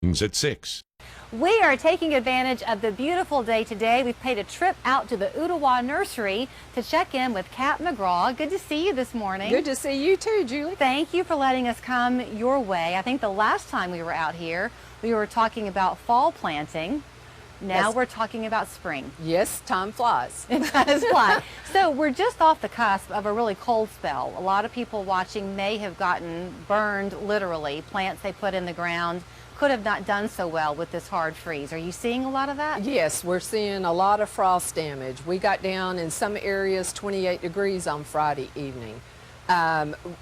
at 6. We are taking advantage of the beautiful day today. We've paid a trip out to the Ooltewah Nursery to check in with Kat McGraw. Good to see you this morning. Good to see you too, Julie. Thank you for letting us come your way. I think the last time we were out here, we were talking about fall planting. Now we're talking about spring. Yes, time flies. It does fly. So we're just off the cusp of a really cold spell. A lot of people watching may have gotten burned, literally. Plants they put in the ground could have not done so well with this hard freeze. Are you seeing a lot of that? Yes, we're seeing a lot of frost damage. We got down in some areas 28 degrees on Friday evening.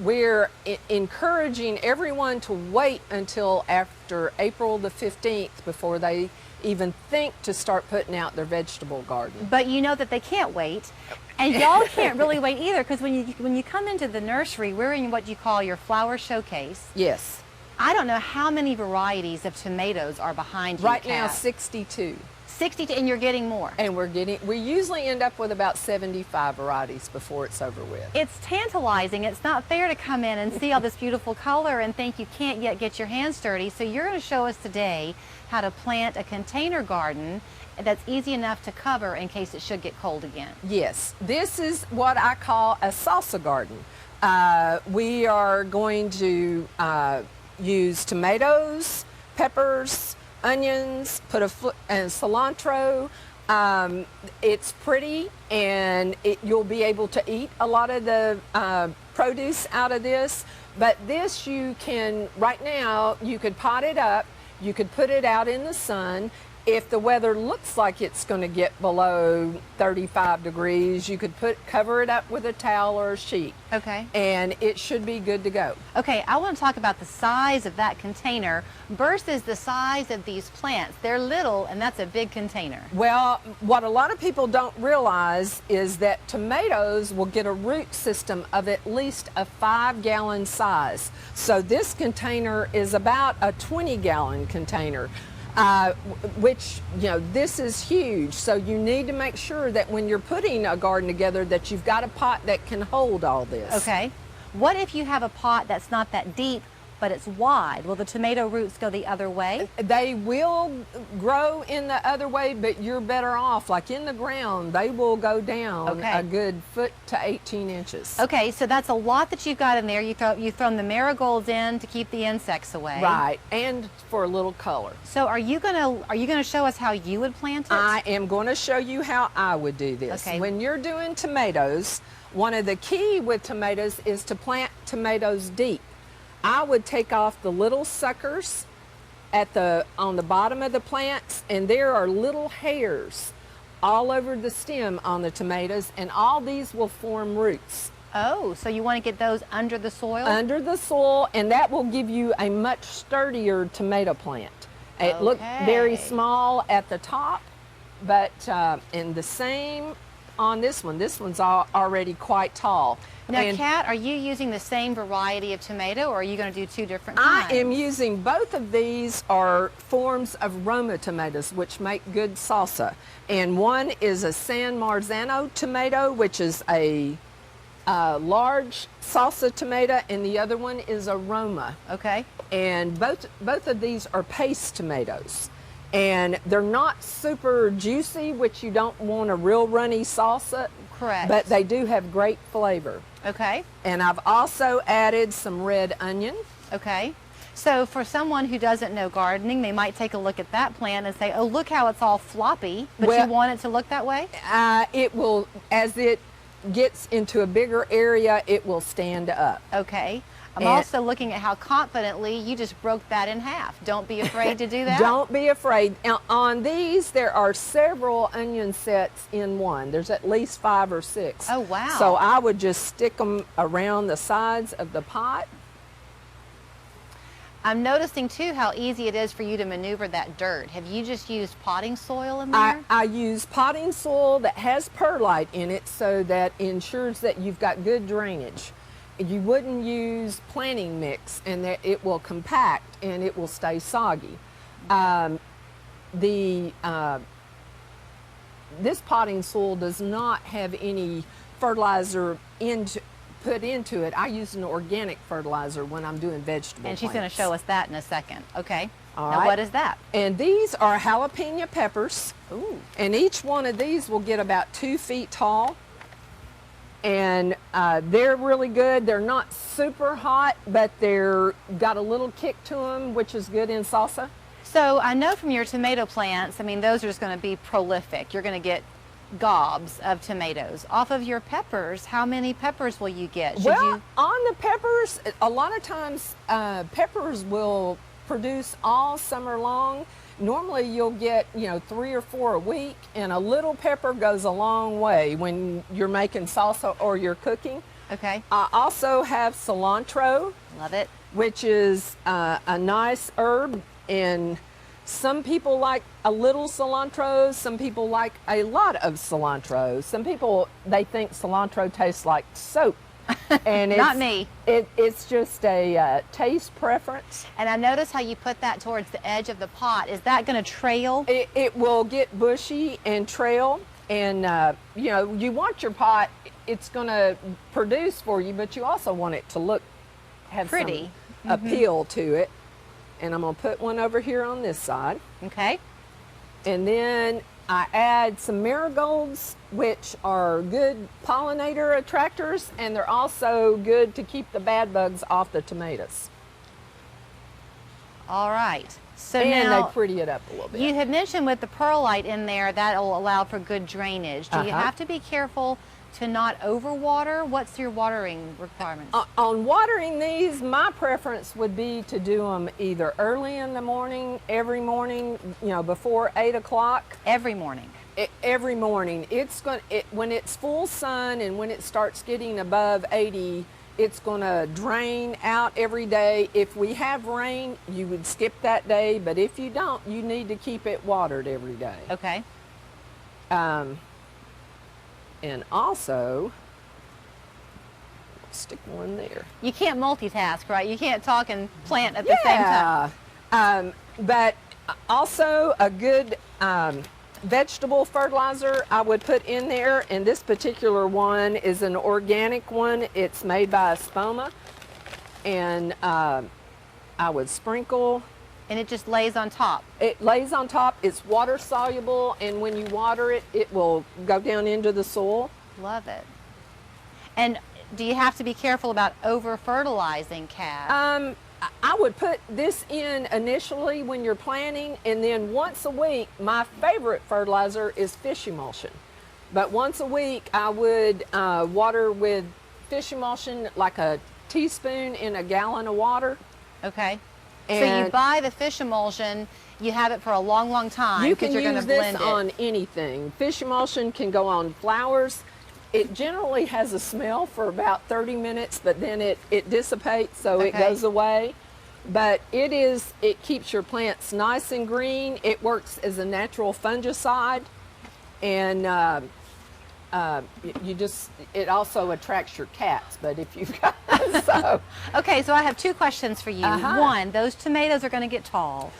We're encouraging everyone to wait until after April the 15th before they even think to start putting out their vegetable garden. But you know that they can't wait, and y'all can't really wait either, because when you come into the nursery, we're in what you call your flower showcase. Yes. I don't know how many varieties of tomatoes are behind you, Right now, Kat. 62. 62, and you're getting more. And we usually end up with about 75 varieties before it's over with. It's tantalizing. It's not fair to come in and see all this beautiful color and think you can't yet get your hands dirty. So you're going to show us today how to plant a container garden that's easy enough to cover in case it should get cold again. Yes, this is what I call a salsa garden. We are going to use tomatoes, peppers, onions, and cilantro. It's pretty, and you'll be able to eat a lot of the produce out of this. But this you can, right now, you could pot it up, you could put it out in the sun. If the weather looks like it's going to get below 35 degrees, you could cover it up with a towel or a sheet. Okay. And it should be good to go. Okay, I want to talk about the size of that container versus the size of these plants. They're little, and that's a big container. Well, what a lot of people don't realize is that tomatoes will get a root system of at least a 5-gallon size. So this container is about a 20-gallon container. Which, you know, this is huge, so you need to make sure that when you're putting a garden together that you've got a pot that can hold all this. Okay. What if you have a pot that's not that deep, but it's wide? Will the tomato roots go the other way? They will grow in the other way, but you're better off. Like in the ground, they will go down a good foot to 18 inches. Okay, so that's a lot that you've got in there. You've thrown the marigolds in to keep the insects away. Right, and for a little color. So are you gonna show us how you would plant it? I am going to show you how I would do this. Okay. When you're doing tomatoes, one of the key with tomatoes is to plant tomatoes deep. I would take off the little suckers on the bottom of the plants, and there are little hairs all over the stem on the tomatoes, and all these will form roots. Oh, so you want to get those under the soil? Under the soil, and that will give you a much sturdier tomato plant. It looks very small at the top, but in the same on this one. This one's already quite tall. Now, Kat, are you using the same variety of tomato, or are you going to do two different kinds? I am using both of these are forms of Roma tomatoes, which make good salsa. And one is a San Marzano tomato, which is a large salsa tomato, and the other one is a Roma. Okay. And both of these are paste tomatoes. And they're not super juicy, which you don't want a real runny salsa. Correct. But they do have great flavor. Okay. And I've also added some red onion. Okay. So for someone who doesn't know gardening, they might take a look at that plant and say, oh, look how it's all floppy, but you want it to look that way? It will, as it gets into a bigger area, it will stand up. Okay. I'm also looking at how confidently you just broke that in half. Don't be afraid to do that. Don't be afraid. Now, on these, there are several onion sets in one. There's at least 5 or 6. Oh, wow. So I would just stick them around the sides of the pot. I'm noticing, too, how easy it is for you to maneuver that dirt. Have you just used potting soil in there? I use potting soil that has perlite in it, so that ensures that you've got good drainage. You wouldn't use planting mix, and that it will compact and it will stay soggy. This potting soil does not have any fertilizer put into it, I use an organic fertilizer when I'm doing vegetable And she's going to show us that in a second. Okay. All now right. what is that? And these are jalapeno peppers. Ooh. And each one of these will get about 2 feet tall. And they're really good. They're not super hot, but they're got a little kick to them, which is good in salsa. So I know from your tomato plants, I mean, those are just going to be prolific. You're going to get gobs of tomatoes. Off of your peppers, how many peppers will you get? On the peppers, a lot of times peppers will produce all summer long. Normally you'll get, 3 or 4 a week, and a little pepper goes a long way when you're making salsa or you're cooking. Okay. I also have cilantro. Love it. Which is a nice herb, and some people like a little cilantro, some people like a lot of cilantro. Some people, they think cilantro tastes like soap. And Not me. It's just a taste preference. And I notice how you put that towards the edge of the pot. Is that going to trail? It will get bushy and trail, and you want your pot, it's going to produce for you, but you also want it to have pretty some appeal to it. And I'm going to put one over here on this side. Okay. And then I add some marigolds, which are good pollinator attractors, and they're also good to keep the bad bugs off the tomatoes. All right. So and now, they pretty it up a little bit. you had mentioned with the perlite in there, that'll allow for good drainage. Do you have to be careful to not overwater? What's your watering requirements? On watering these, my preference would be to do them either early in the morning, every morning, before 8 o'clock. Every morning. Every morning. When it's full sun and when it starts getting above 80, it's going to drain out every day. If we have rain, you would skip that day, but if you don't, you need to keep it watered every day. Okay. And also, stick one there. You can't multitask, right? You can't talk and plant at the same time. But also a good vegetable fertilizer I would put in there, and this particular one is an organic one. It's made by Spoma, and I would sprinkle. And it just lays on top. It lays on top. It's water soluble, and when you water it, it will go down into the soil. Love it. And do you have to be careful about over fertilizing, Kat? I would put this in initially when you're planting, and then once a week, my favorite fertilizer is fish emulsion. But once a week, I would water with fish emulsion, like a teaspoon in a gallon of water. Okay. So you buy the fish emulsion, you have it for a long, long time. You can you're use this on anything. Fish emulsion can go on flowers. It generally has a smell for about 30 minutes, but then it dissipates, so it goes away. But it keeps your plants nice and green. It works as a natural fungicide, and it also attracts your cats. But if you've got so. Okay, so I have 2 questions for you. One, those tomatoes are going to get tall.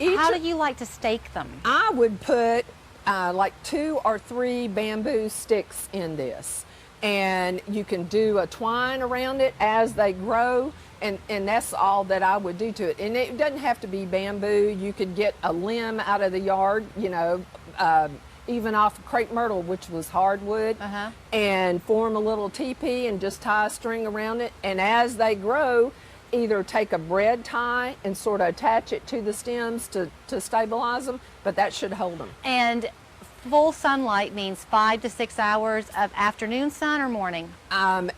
How do you like to stake them? I would put like 2 or 3 bamboo sticks in this, and you can do a twine around it as they grow, and that's all that I would do to it. And it doesn't have to be bamboo. You could get a limb out of the yard, even off of crepe myrtle, which was hardwood, and form a little teepee and just tie a string around it. And as they grow, either take a bread tie and sort of attach it to the stems to stabilize them, but that should hold them. And full sunlight means 5 to 6 hours of afternoon sun or morning?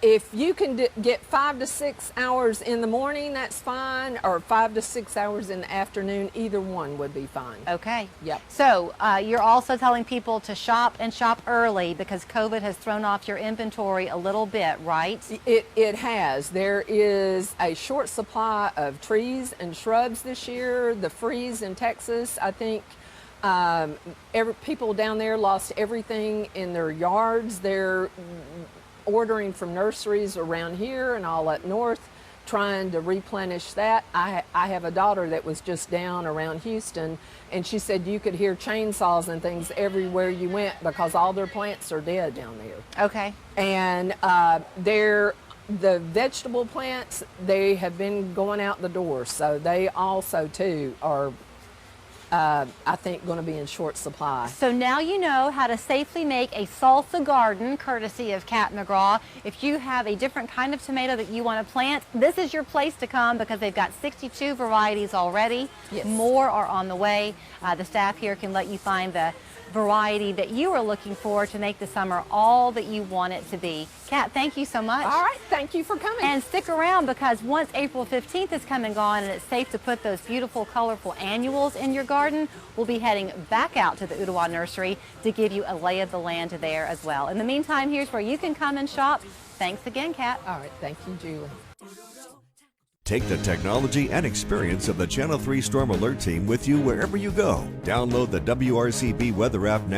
If you can get 5 to 6 hours in the morning, that's fine, or 5 to 6 hours in the afternoon, either one would be fine. Okay. Yep. So you're also telling people to shop and shop early because COVID has thrown off your inventory a little bit, right? It has. There is a short supply of trees and shrubs this year. The freeze in Texas, I think, people down there lost everything in their yards. They're ordering from nurseries around here and all up north, trying to replenish that. I have a daughter that was just down around Houston, and she said you could hear chainsaws and things everywhere you went because all their plants are dead down there. Okay. And they're the vegetable plants, they have been going out the door, so they also too are, I think, going to be in short supply. So now you know how to safely make a salsa garden, courtesy of Kat McGraw. If you have a different kind of tomato that you want to plant, this is your place to come because they've got 62 varieties already. Yes. More are on the way. The staff here can let you find the variety that you are looking for to make the summer all that you want it to be. Kat, thank you so much. All right, thank you for coming. And stick around because once April 15th is come and gone and it's safe to put those beautiful, colorful annuals in your garden, we'll be heading back out to the Ooltewah Nursery to give you a lay of the land there as well. In the meantime, here's where you can come and shop. Thanks again, Kat. All right, thank you, Julie. Take the technology and experience of the Channel 3 Storm Alert team with you wherever you go. Download the WRCB weather app now.